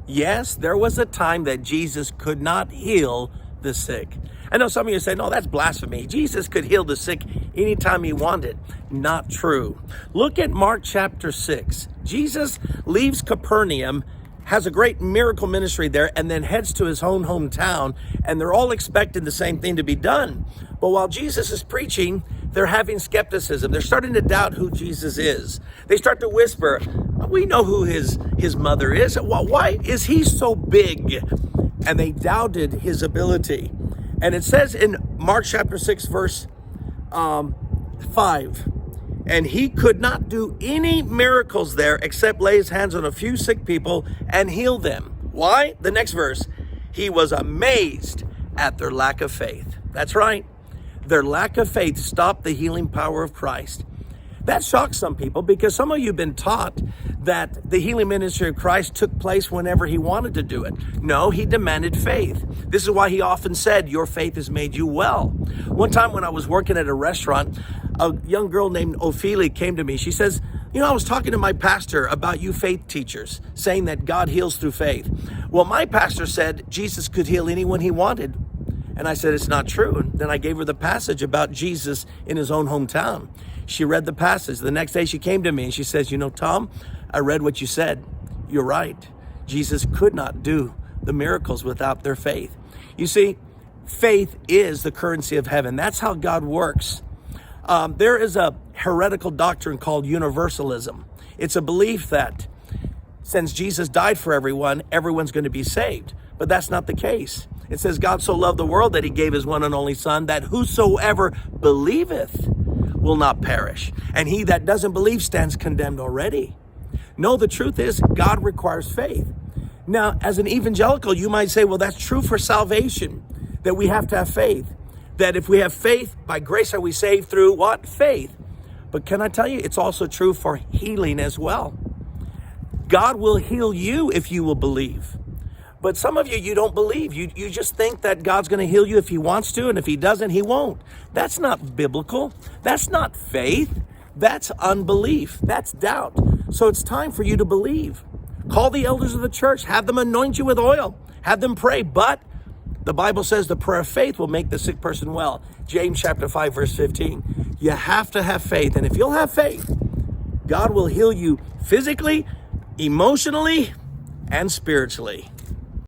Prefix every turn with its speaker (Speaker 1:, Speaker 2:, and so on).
Speaker 1: Yes, there was a time that Jesus could not heal the sick. I know some of you say, no, that's blasphemy. Jesus could heal the sick anytime he wanted. Not true. Look at Mark chapter 6. Jesus leaves Capernaum, has a great miracle ministry there, and then heads to his own hometown, and they're all expecting the same thing to be done. But while Jesus is preaching, they're having skepticism. They're starting to doubt who Jesus is. They start to whisper, we know who his mother is. Why is he so big? And they doubted his ability. And it says in Mark chapter 6, verse 5, and he could not do any miracles there except lay his hands on a few sick people and heal them. Why? The next verse, he was amazed at their lack of faith. That's right. Their lack of faith stopped the healing power of Christ. That shocks some people because some of you have been taught that the healing ministry of Christ took place whenever he wanted to do it. No, he demanded faith. This is why he often said, your faith has made you well. One time when I was working at a restaurant, a young girl named Ophelia came to me. She says, I was talking to my pastor about you faith teachers, saying that God heals through faith. Well, my pastor said Jesus could heal anyone he wanted. And I said, it's not true. And then I gave her the passage about Jesus in his own hometown. She read the passage. The next day she came to me and she says, Tom, I read what you said. You're right. Jesus could not do the miracles without their faith. You see, faith is the currency of heaven. That's how God works. There is a heretical doctrine called universalism. It's a belief that since Jesus died for everyone, everyone's going to be saved. But that's not the case. It says, God so loved the world that he gave his one and only son, that whosoever believeth will not perish. And he that doesn't believe stands condemned already. No, the truth is God requires faith. Now, as an evangelical, you might say, well, that's true for salvation, that we have to have faith. That if we have faith, by grace are we saved through what? Faith. But can I tell you, it's also true for healing as well. God will heal you if you will believe. But some of you don't believe. You just think that God's going to heal you if he wants to, and if he doesn't, he won't. That's not biblical. That's not faith. That's unbelief. That's doubt. So it's time for you to believe. Call the elders of the church. Have them anoint you with oil. Have them pray. But the Bible says the prayer of faith will make the sick person well. James chapter 5, verse 15. You have to have faith. And if you'll have faith, God will heal you physically, emotionally, and spiritually.